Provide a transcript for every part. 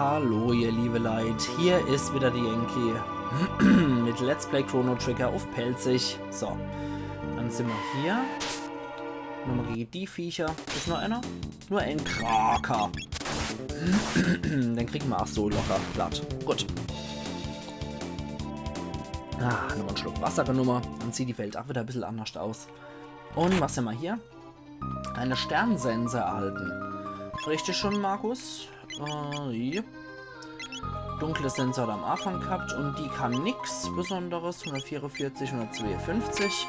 Hallo ihr liebe Leid, hier ist wieder die Enki mit Let's Play Chrono Trigger auf Pelzig. So, dann sind wir hier. Nochmal gegen die Viecher. Ist noch einer? Nur ein Kraker. Den kriegen wir auch so locker platt. Gut. Nochmal einen Schluck Wasser genommen. Dann sieht die Welt auch wieder ein bisschen anders aus. Und was haben wir hier? Eine Sternsense erhalten. Richtig schon, Markus? Ja. Dunkle Sense hat am Anfang gehabt und die kann nichts Besonderes. 144, 152.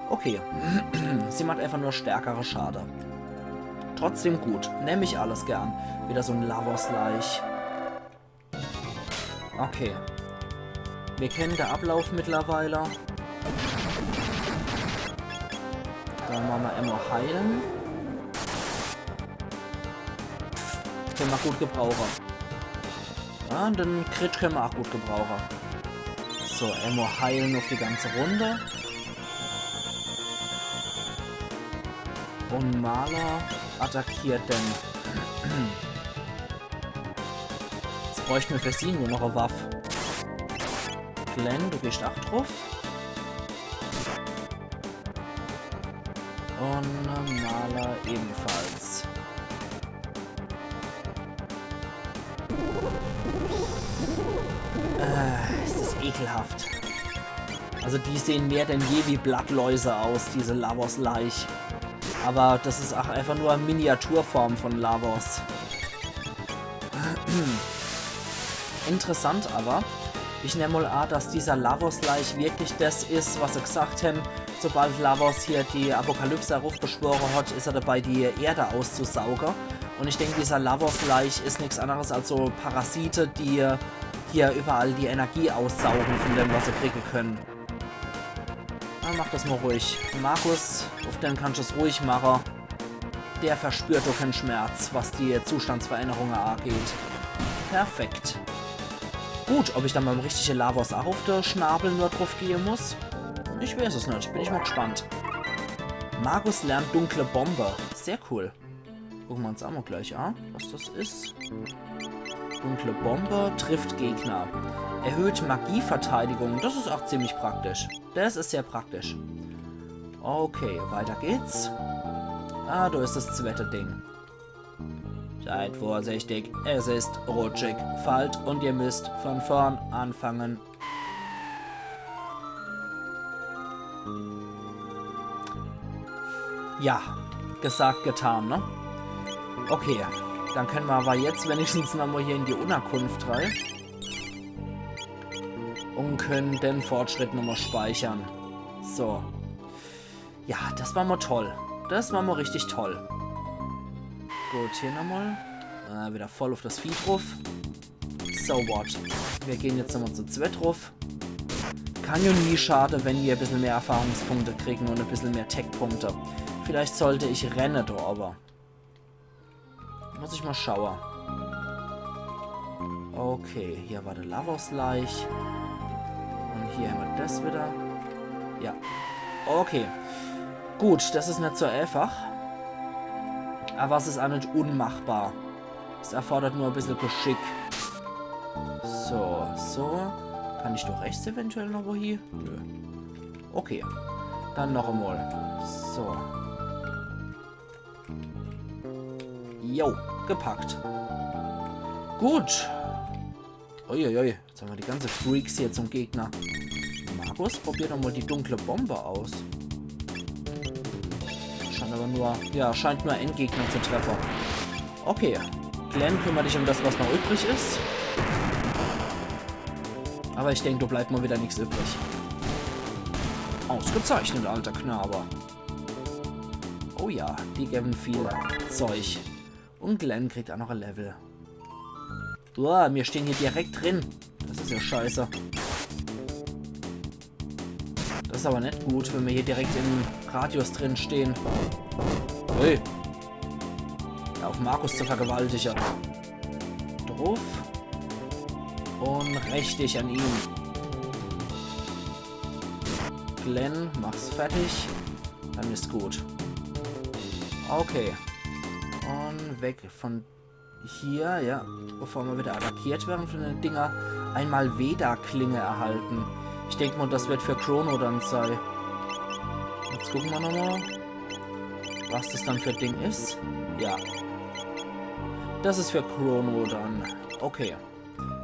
Okay. Sie macht einfach nur stärkere Schade. Trotzdem gut. Nehme ich alles gern. Wieder so ein Lavos-Laich. Okay. Wir kennen den Ablauf mittlerweile. Dann machen wir immer heilen. Können wir gut gebrauchen. Ja, den Crit können wir auch gut gebrauchen. So, Ammo heilen auf die ganze Runde. Und Maler attackiert den. Jetzt bräuchten wir für sie nur noch eine Waffe. Glenn, du gehst auch drauf. Und Maler ebenfalls. Ist das ekelhaft. Also die sehen mehr denn je wie Blattläuse aus, diese Lavos-Laich. Aber das ist auch einfach nur eine Miniaturform von Lavos. Interessant aber, ich nehme mal an, dass dieser Lavos-Laich wirklich das ist, was sie gesagt haben. Sobald Lavos hier die Apokalypse heraufbeschworen hat, ist er dabei, die Erde auszusaugen. Und ich denke, dieser Lavos-Laich ist nichts anderes als so Parasite, die hier überall die Energie aussaugen von dem, was sie kriegen können. Na, mach das mal ruhig. Markus, auf den kannst du es ruhig machen. Der verspürt doch keinen Schmerz, was die Zustandsveränderungen angeht. Perfekt. Gut, ob ich dann beim richtigen Lavos auch auf den Schnabel nur drauf gehen muss? Ich weiß es nicht, bin ich mal gespannt. Markus lernt dunkle Bombe. Sehr cool. Gucken wir uns auch mal gleich an, was das ist. Dunkle Bombe trifft Gegner. Erhöht Magieverteidigung. Das ist auch ziemlich praktisch. Das ist sehr praktisch. Okay, weiter geht's. Ah, da ist das zweite Ding. Seid vorsichtig, es ist rutschig. Fallt und ihr müsst von vorn anfangen. Ja, gesagt, getan, ne? Okay, dann können wir aber jetzt wenigstens nochmal hier in die Unterkunft rein. Und können den Fortschritt nochmal speichern. So. Ja, das war mal toll. Das war mal richtig toll. Gut, hier nochmal. Wieder voll auf das Vieh drauf. So what. Wir gehen jetzt nochmal zu zweit drauf. Kann ja nie schade, wenn wir ein bisschen mehr Erfahrungspunkte kriegen und ein bisschen mehr Tech-Punkte. Vielleicht sollte ich rennen da, aber. Muss ich mal schauen. Okay, hier war der Lavos-Laich. Und hier haben wir das wieder. Ja. Okay. Gut, das ist nicht so einfach. Aber es ist auch nicht unmachbar. Es erfordert nur ein bisschen Geschick. So, so. Kann ich doch rechts eventuell noch wohin? Nö. Okay. Dann noch einmal. So. Jo, gepackt. Gut. Uiuiui, jetzt haben wir die ganze Freaks hier zum Gegner. Markus, probier doch mal die dunkle Bombe aus. Scheint aber nur, ja, scheint nur Endgegner zu treffen. Okay. Glenn, kümmere dich um das, was noch übrig ist. Aber ich denke, du bleibt mal wieder nichts übrig. Ausgezeichnet, alter Knaber. Oh ja, die geben viel Zeug. Und Glenn kriegt auch noch ein Level. Uah, wir stehen hier direkt drin. Das ist ja scheiße. Das ist aber nicht gut, wenn wir hier direkt im Radius drin stehen. Hey. Ja, auf Markus zu vergewaltigen. Drauf. Und richtig an ihm. Glenn, mach's fertig. Dann ist gut. Okay. Und weg von hier, ja, bevor wir wieder attackiert werden von den Dinger, einmal Veda-Klinge erhalten. Ich denke mal, das wird für Chrono dann sein. Jetzt gucken wir nochmal, was das dann für Ding ist. Ja. Das ist für Chrono dann. Okay.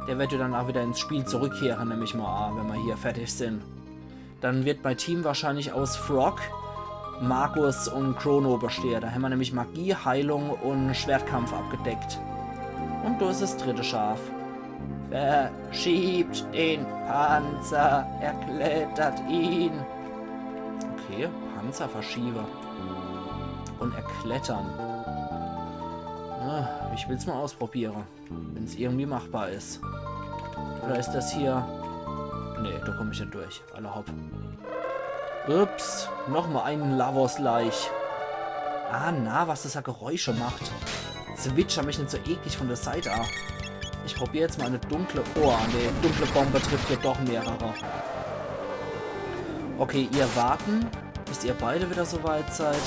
Der wird ja dann auch wieder ins Spiel zurückkehren, nehme ich mal an, wenn wir hier fertig sind. Dann wird mein Team wahrscheinlich aus Frog, Markus und Chrono bestehen. Da haben wir nämlich Magie, Heilung und Schwertkampf abgedeckt. Und da ist das dritte Schaf. Verschiebt den Panzer, er klettert ihn. Okay, Panzerverschieber. Und erklettern. Ich will es mal ausprobieren, wenn es irgendwie machbar ist. Oder ist das hier... Nee, da komme ich nicht durch. Alle hopp. Ups, nochmal einen Lavos-Laich. Ah, na, was das ja Geräusche macht. Zwitscher mich nicht so eklig von der Seite ab. Ich probiere jetzt mal eine dunkle... Oh, nee, dunkle Bombe trifft hier doch mehrere. Okay, ihr warten, bis ihr beide wieder so weit seid.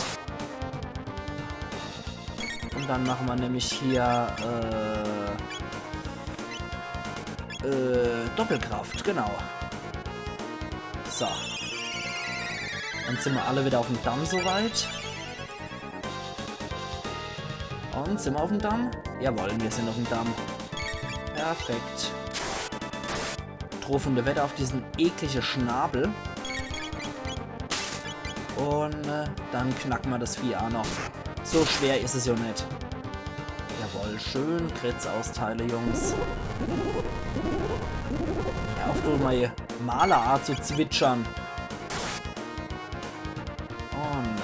Und dann machen wir nämlich hier Doppelkraft, genau. So. Dann sind wir alle wieder auf dem Damm soweit. Und sind wir auf dem Damm? Jawohl, wir sind auf dem Damm. Perfekt. Truffende Wette auf diesen ekligen Schnabel. Und dann knacken wir das Vieh auch noch. So schwer ist es ja nicht. Jawohl, schön Crits austeile, Jungs. Ja, auf du mal Malerart zu zwitschern. Und,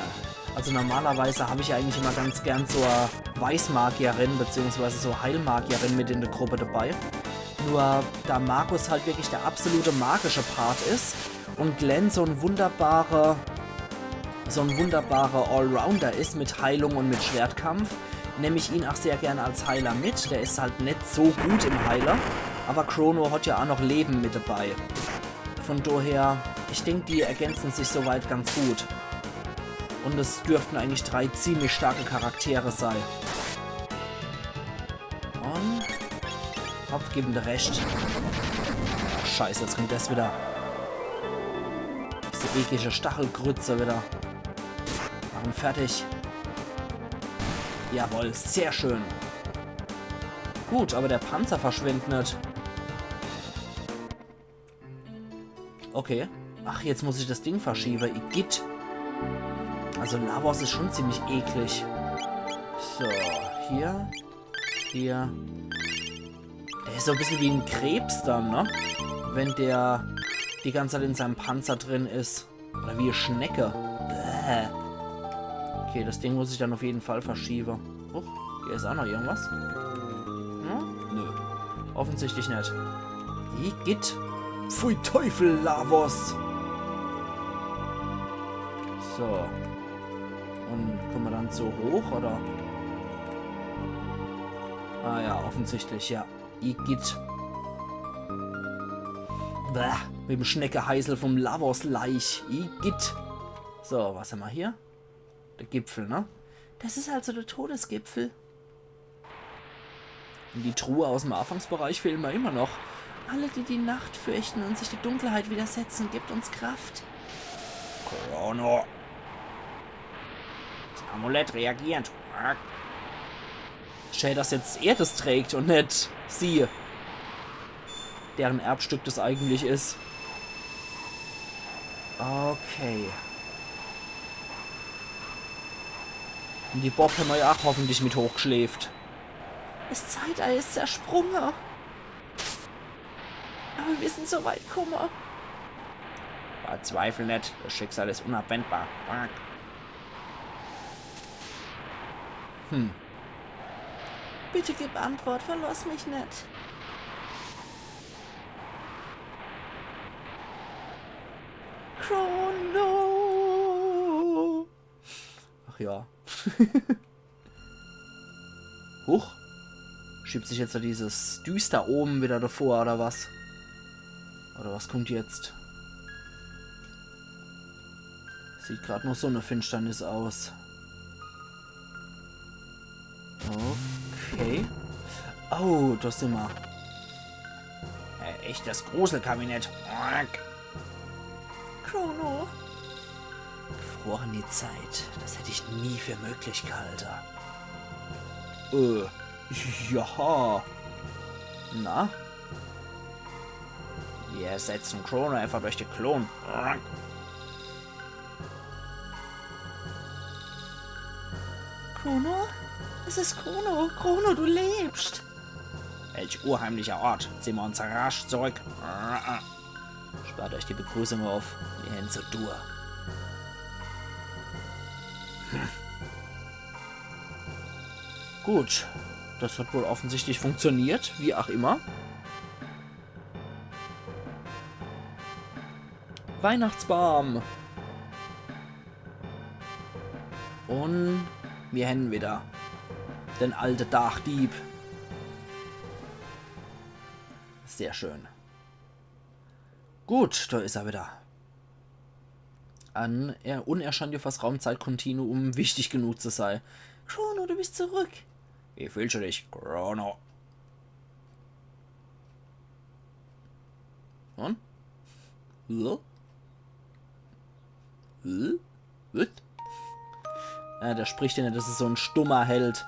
also normalerweise habe ich eigentlich immer ganz gern so eine Weißmagierin bzw. so Heilmagierin mit in der Gruppe dabei. Nur da Markus halt wirklich der absolute magische Part ist und Glenn so ein wunderbarer Allrounder ist mit Heilung und mit Schwertkampf, nehme ich ihn auch sehr gerne als Heiler mit. Der ist halt nicht so gut im Heiler, aber Chrono hat ja auch noch Leben mit dabei. Von daher, ich denke, die ergänzen sich soweit ganz gut. Und es dürften eigentlich 3 ziemlich starke Charaktere sein. Und... Hopp, geben dir recht. Ach, scheiße, jetzt kommt das wieder. Diese eklige Stachelgrütze wieder. Machen fertig. Jawohl, sehr schön. Gut, aber der Panzer verschwindet nicht. Okay. Ach, jetzt muss ich das Ding verschieben. Igitt. Also Lavos ist schon ziemlich eklig. So, hier. Hier. Der ist so ein bisschen wie ein Krebs dann, ne? Wenn der die ganze Zeit in seinem Panzer drin ist. Oder wie eine Schnecke. Bäh. Okay, das Ding muss ich dann auf jeden Fall verschieben. Oh, hier ist auch noch irgendwas. Hm? Nö. Offensichtlich nicht. Igitt. Pfui Teufel, Lavos. So. Und kommen wir dann so hoch, oder? Ah ja, offensichtlich, ja. Igitt. Bäh, mit dem Schneckeheißel vom Lavos-Laich. Igitt. So, was haben wir hier? Der Gipfel, ne? Das ist also der Todesgipfel. Und die Truhe aus dem Anfangsbereich fehlen mir immer noch. Alle, die die Nacht fürchten und sich die Dunkelheit widersetzen, gibt uns Kraft. Chrono. Das Amulett reagiert. Schön, dass jetzt er das trägt und nicht sie. Deren Erbstück das eigentlich ist. Okay. Und die Bob haben wir ja auch hoffentlich mit hochgeschläft. Das Zeitalter ist zersprungen. Aber wir sind so weit gekommen. Zweifel nicht, das Schicksal ist unabwendbar. Bitte gib Antwort, verlass mich nicht. Chrono. Ach ja. Huch. Schiebt sich jetzt so dieses Düster oben wieder davor, oder was? Oder was kommt jetzt? Sieht gerade nur so eine Finsternis aus. Okay. Oh, das sind wir. Echtes Gruselkabinett. Chrono. Gefrorene Zeit. Das hätte ich nie für möglich gehalten. Ja. Na? Wir ersetzen Chrono einfach durch den Klon. Chrono? Es ist Chrono. Chrono, du lebst. Welch urheimlicher Ort. Ziehen wir uns rasch zurück. Spart euch die Begrüßung auf. Wir hin zur Dur. Gut. Das hat wohl offensichtlich funktioniert. Wie auch immer. Weihnachtsbaum. Und wir hätten wieder den alten Dachdieb. Sehr schön. Gut, da ist er wieder. Und er scheint ja fürs Raumzeitkontinuum wichtig genug zu sein. Chrono, du bist zurück. Wie fühlst du dich, Chrono? Und? Was? Ja, der spricht ja nicht, das ist so ein stummer Held.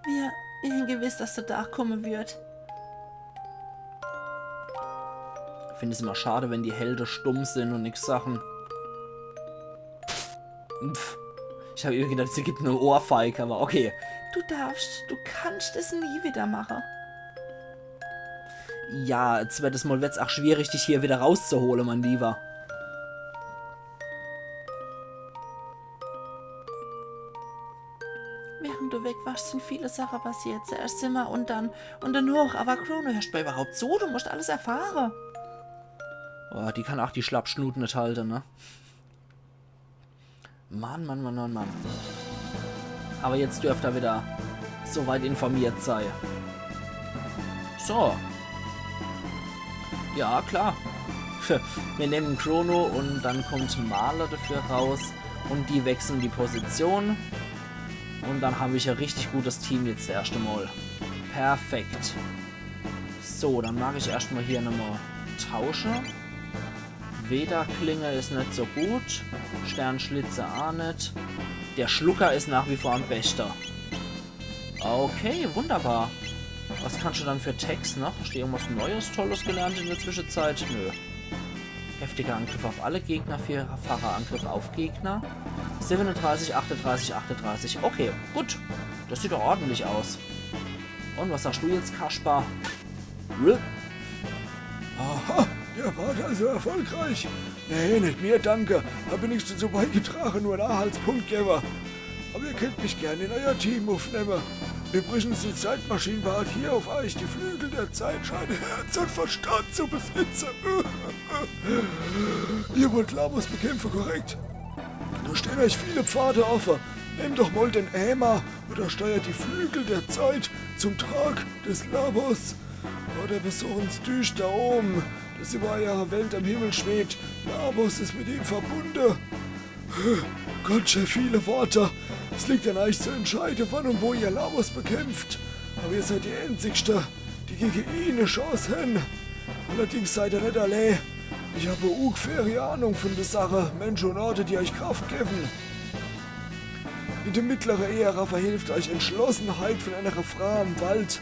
Wir haben gewiss, dass der Tag kommen wird. Ich finde es immer schade, wenn die Helden stumm sind und nichts sagen. Pff. Ich habe irgendwie gedacht, es gibt eine Ohrfeige, aber okay. Du kannst es nie wieder machen. Ja, zweites Mal wird es auch schwierig, dich hier wieder rauszuholen, mein Lieber. Während du weg warst, sind viele Sachen passiert. Zuerst sind wir und dann hoch. Aber Chrono, hörst du überhaupt zu? Du musst alles erfahren. Oh, die kann auch die Schlappschnuten nicht halten, ne? Mann. Aber jetzt dürft ihr wieder soweit informiert sein. So. Ja, klar. Wir nehmen Chrono und dann kommt Marle dafür raus. Und die wechseln die Position. Und dann habe ich ein richtig gutes Team jetzt das erste Mal. Perfekt. So, dann mache ich erstmal hier nochmal Tausche. Veda-Klinge ist nicht so gut. Sternschlitze auch nicht. Der Schlucker ist nach wie vor am besten. Okay, wunderbar. Was kannst du dann für Text noch? Hast du irgendwas Neues, Tolles gelernt in der Zwischenzeit? Nö. Heftiger Angriff auf alle Gegner, vierfacher Angriff auf Gegner. 37, 38, 38. Okay, gut. Das sieht doch ordentlich aus. Und was sagst du jetzt, Kaspar? Aha, ihr wart also erfolgreich. Nee, nicht mir, danke. Da bin ich dazu beigetragen, nur ein Anhaltspunktgeber. Aber ihr könnt mich gerne in euer Team aufnehmen. Übrigens, die Zeitmaschine bewahrt hier auf euch die Flügel der Zeit, scheint Herz und Verstand zu besitzen. Ihr wollt Labos bekämpfen, korrekt? Da stehen euch viele Pfade offen. Nehmt doch mal den Ämer oder steuert die Flügel der Zeit zum Tag des Labos. Oder besuchen's Düsch da oben, das über eure Welt am Himmel schwebt. Labos ist mit ihm verbunden. Gott, schön viele Worte. Es liegt an euch zu entscheiden, wann und wo ihr Labos bekämpft. Aber ihr seid die Einzigste, die gegen ihn eine Chance haben. Allerdings seid ihr nicht allein. Ich habe ungefähre Ahnung von der Sache, Menschen und Orte, die euch Kraft geben. In der mittleren Ära verhilft euch Entschlossenheit von einer Frau im Wald.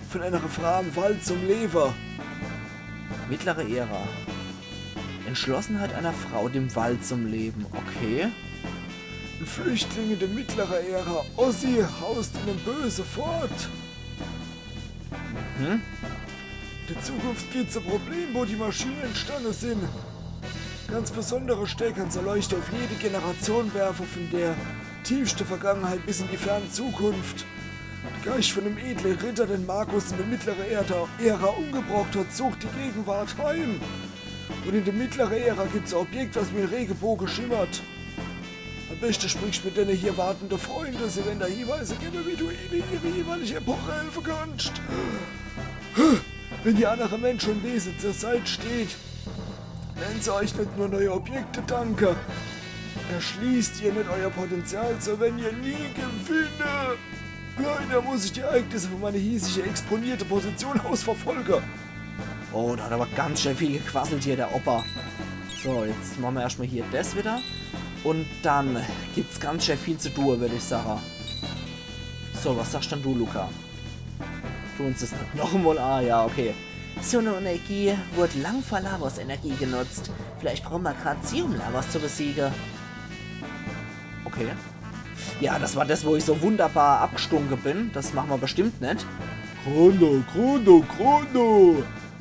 Von einer Frau im Wald zum Leben. Mittlere Ära. Entschlossenheit einer Frau dem Wald zum Leben. Okay. Ein Flüchtling in der mittleren Ära. Ossi haust in den Böse fort. Mhm. In der Zukunft gibt es ein Problem, wo die Maschinen entstanden sind. Ganz besondere Steckern soll Leuchte auf jede Generation werfen, von der tiefste Vergangenheit bis in die ferne Zukunft. Der Geist von dem edlen Ritter, den Markus in der mittleren Ära umgebracht hat, sucht die Gegenwart heim. Und in der mittleren Ära gibt es ein Objekt, was mit Regenbogen schimmert. Am besten sprichst du mit deinen hier wartenden Freunden, sie werden da Hinweise geben, wie du ihnen ihre jeweilige Epoche helfen kannst. Wenn die andere Mensch und Wesen zur Seite steht, nennt sie euch nicht nur neue Objekte, danke. Erschließt ihr nicht euer Potenzial, so wenn ihr nie gewinne. Leider muss ich die Ereignisse von meiner hiesige exponierte Position aus verfolgen. Oh, da hat aber ganz schön viel gequasselt hier, der Opa. So, jetzt machen wir erstmal hier das wieder. Und dann gibt's ganz schön viel zu tun, würde ich sagen. So, was sagst denn du, Luca? Tu uns das nicht nochmal? Ah, ja, okay. Sono-Energie wurde lang vor Lavos-Energie genutzt. Vielleicht brauchen wir gerade um Lavos zu besiegen. Okay. Ja, das war das, wo ich so wunderbar abgestunken bin. Das machen wir bestimmt nicht. Chrono!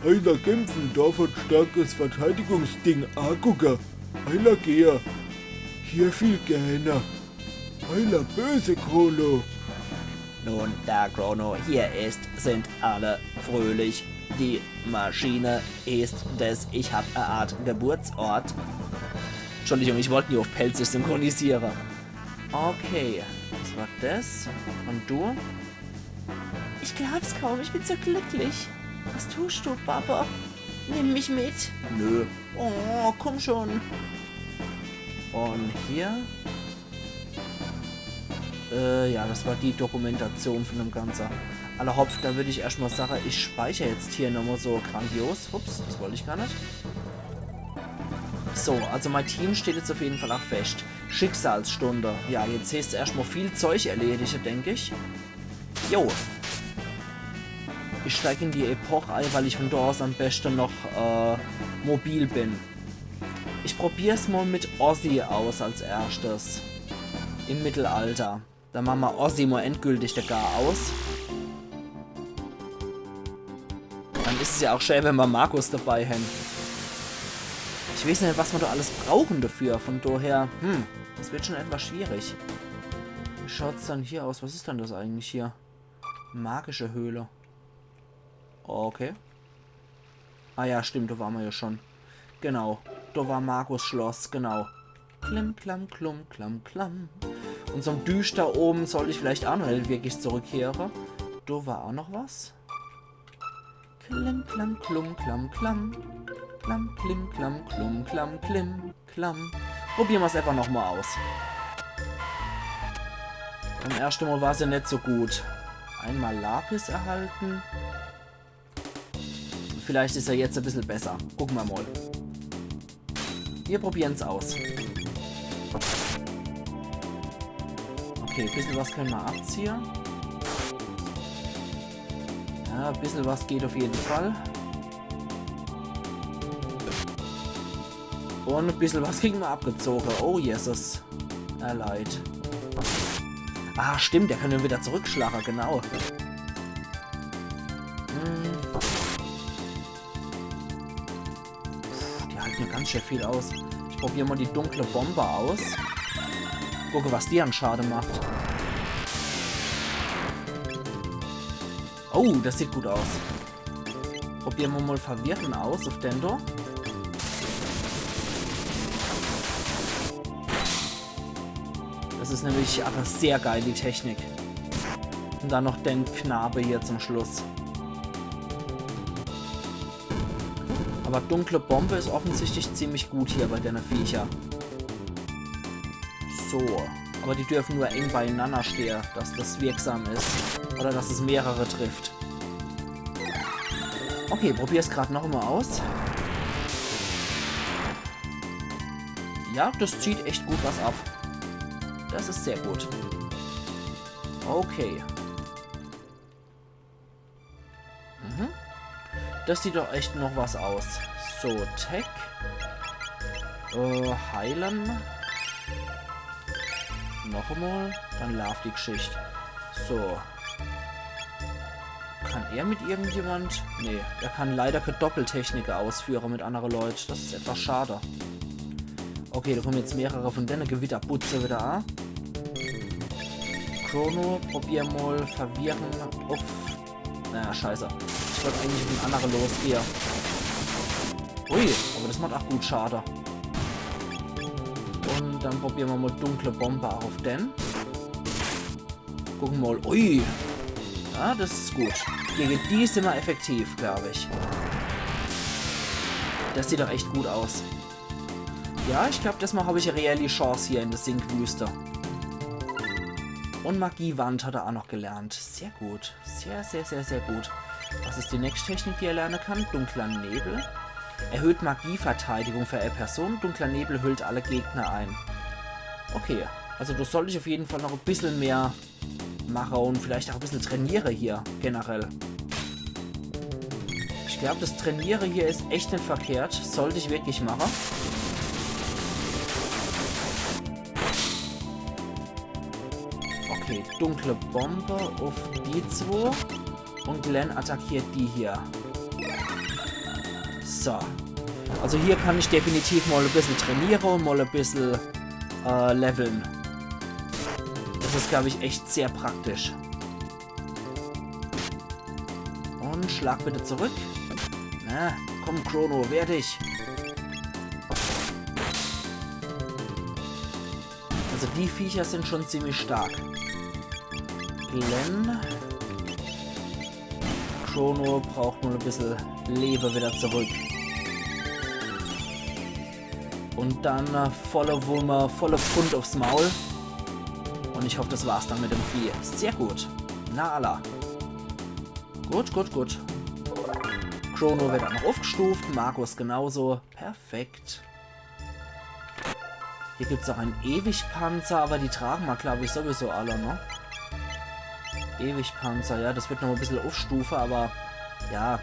Einer kämpfen darf ein starkes Verteidigungsding angucken. Einer gehe. Hier viel gerne. Einer böse Chrono. Nun, da Chrono hier ist, sind alle fröhlich. Die Maschine ist das, ich habe eine Art Geburtsort. Entschuldigung, ich wollte nie auf Pelzig synchronisieren. Okay, das war das. Und du? Ich glaub's kaum, ich bin so glücklich. Was tust du, Papa? Nimm mich mit. Nö. Oh, komm schon. Und hier? Ja, das war die Dokumentation von dem Ganzen. Aller Hopf, da würde ich erstmal sagen, ich speichere jetzt hier nochmal so grandios. Ups, das wollte ich gar nicht. So, also mein Team steht jetzt auf jeden Fall auch fest. Schicksalsstunde. Ja, jetzt hast du erstmal viel Zeug erledigt, denke ich. Jo. Ich steige in die Epoche ein, weil ich von da aus am besten noch mobil bin. Ich probiere es mal mit Ozzy aus als erstes. Im Mittelalter. Dann machen wir Ozzy mal endgültig der gar aus. Dann ist es ja auch schön, wenn wir Markus dabei haben. Ich weiß nicht, was wir da alles brauchen dafür. Von daher, das wird schon etwas schwierig. Wie schaut es dann hier aus? Was ist denn das eigentlich hier? Magische Höhle. Okay. Ah ja, stimmt, da waren wir ja schon. Genau, da war Markus Schloss, genau. Klimm, klamm, klumm, klamm, klamm. Und so ein Düsch da oben soll ich vielleicht auch noch nicht wirklich zurückkehren. Da war auch noch was. Klimm, klamm, klumm, klamm, klamm. Klamm, klim, klamm, klum, klamm, klim, klamm. Probieren wir es einfach nochmal aus. Beim ersten Mal war es ja nicht so gut. Einmal Lapis erhalten. Vielleicht ist er jetzt ein bisschen besser. Gucken wir mal. Wir probieren es aus. Okay, ein bisschen was können wir abziehen. Ja, ein bisschen was geht auf jeden Fall. Und ein bisschen was kriegen wir abgezogen. Oh, Jesus. Leid. Ah, stimmt, der kann ja wieder zurückschlagen, genau. Die halten ja ganz schön viel aus. Ich probiere mal die dunkle Bombe aus. Gucke, was die an Schaden macht. Oh, das sieht gut aus. Probieren wir mal Verwirren aus auf Dendo. Das ist nämlich aber sehr geil, die Technik. Und dann noch den Knabe hier zum Schluss. Aber dunkle Bombe ist offensichtlich ziemlich gut hier bei den Viecher. So. Aber die dürfen nur eng beieinander stehen, dass das wirksam ist. Oder dass es mehrere trifft. Okay, probier es gerade noch mal aus. Ja, das zieht echt gut was ab. Das ist sehr gut. Okay. Das sieht doch echt noch was aus. So, Tech. Heilen. Noch einmal. Dann Love die Geschichte. So. Kann er mit irgendjemand? Nee, er kann leider keine Doppeltechnik ausführen mit anderen Leuten. Das ist etwas schade. Okay, da kommen jetzt mehrere von denen Gewitterbutze wieder an. Chrono, probier mal verwirren. Uff. Naja, scheiße. Ich wollte eigentlich auf den anderen losgehen. Ui, aber das macht auch gut Schade. Und dann probieren wir mal dunkle Bombe auf den. Gucken wir mal. Ui. Ja, das ist gut. Gegen die sind wir effektiv, glaube ich. Das sieht doch echt gut aus. Ja, ich glaube, das Mal habe ich reell die Chance hier in der Sinkwüste. Und Magiewand hat er auch noch gelernt. Sehr gut. Sehr, sehr, sehr, sehr gut. Was ist die nächste Technik, die er lernen kann? Dunkler Nebel. Erhöht Magieverteidigung für eine Person. Dunkler Nebel hüllt alle Gegner ein. Okay. Also das sollte ich auf jeden Fall noch ein bisschen mehr machen und vielleicht auch ein bisschen trainiere hier generell. Ich glaube, das Trainiere hier ist echt nicht verkehrt. Sollte ich wirklich machen. Okay, dunkle Bombe auf die zwei. Und Glenn attackiert die hier. So. Also hier kann ich definitiv mal ein bisschen trainieren und mal ein bisschen leveln. Das ist, glaube ich, echt sehr praktisch. Und schlag bitte zurück. Na, komm, Chrono, wehr dich. Also die Viecher sind schon ziemlich stark. Glenn. Chrono braucht nur ein bisschen Leben wieder zurück. Und dann volle Wumme, volle Pfund aufs Maul. Und ich hoffe, das war's dann mit dem Vieh. Sehr gut. Na Allah. Gut, gut, gut. Chrono wird auch noch aufgestuft. Markus genauso. Perfekt. Hier gibt es auch einen Ewigpanzer, aber die tragen wir, glaube ich, sowieso alle, ne? Ewigpanzer, ja, das wird noch ein bisschen aufstufen, aber ja,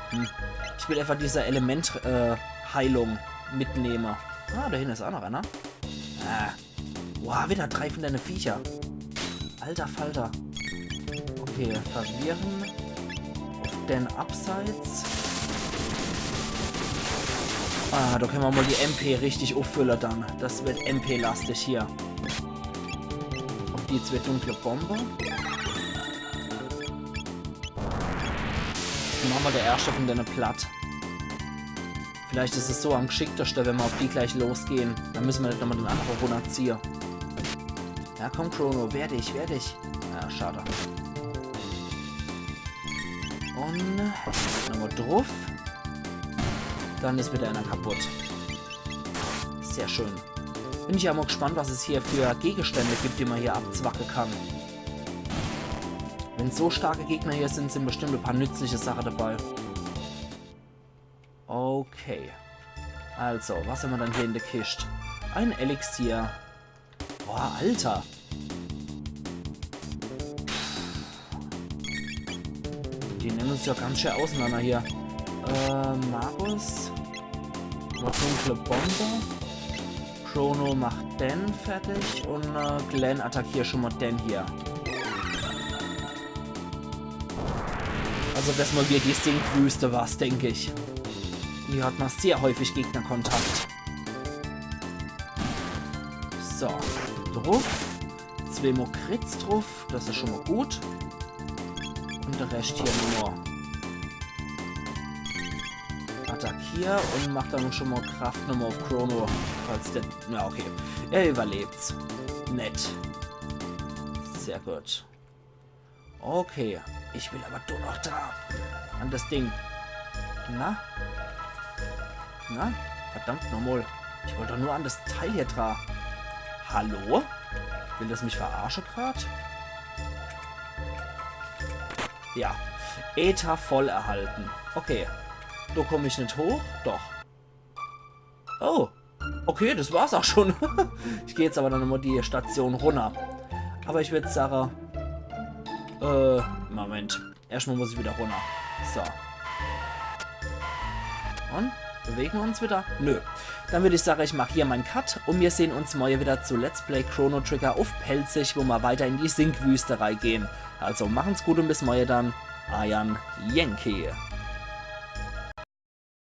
ich will einfach diese Element-Heilung mitnehmen. Ah, da hinten ist auch noch einer. Wow, wieder 3 von deinen Viecher. Alter Falter. Okay, verwirren. Auf den Abseits. Ah, da können wir mal die MP richtig auffüllen dann. Das wird MP-lastig hier. Auf die jetzt wird dunkle Bombe. Machen wir der erste von denen platt. Vielleicht ist es so am geschicktesten, wenn wir auf die gleich losgehen. Dann müssen wir nicht nochmal den anderen runterziehen. Ja, komm, Chrono, wehr dich, wehr dich. Ja, schade. Und nochmal drauf. Dann ist wieder einer kaputt. Sehr schön. Bin ich ja mal gespannt, was es hier für Gegenstände gibt, die man hier abzwacken kann. Wenn so starke Gegner hier sind, sind bestimmt ein paar nützliche Sachen dabei. Okay. Also, was haben wir dann hier in der Kiste? Ein Elixier. Boah, Alter. Die nehmen uns ja ganz schön auseinander hier. Markus. Noch dunkle Bombe. Chrono macht den fertig. Und Glenn attackiert schon mal den hier. Also, dass mal wieder die Sinkwüste war, denke ich. Hier hat man sehr häufig Gegnerkontakt. So, drauf. 2 Mokrits drauf, das ist schon mal gut. Und der Rest hier nur. Attackier und macht dann schon mal Kraft nochmal auf Chrono. Falls der. Ja, okay. Er überlebt's. Nett. Sehr gut. Okay. Ich will aber doch noch da. An das Ding. Na? Na? Verdammt nochmal. Ich wollte doch nur an das Teil hier dran. Hallo? Will das mich verarschen gerade? Ja. Äther voll erhalten. Okay. Da komme ich nicht hoch? Doch. Oh. Okay, das war's auch schon. Ich gehe jetzt aber dann nochmal die Station runter. Aber ich würde sagen... Moment. Erstmal muss ich wieder runter. So. Und? Bewegen wir uns wieder? Nö. Dann würde ich sagen, ich mache hier meinen Cut und wir sehen uns morgen wieder zu Let's Play Chrono Trigger auf Pelzig, wo wir weiter in die Sinkwüsterei gehen. Also machen's gut und bis morgen dann. Ayan Yankee.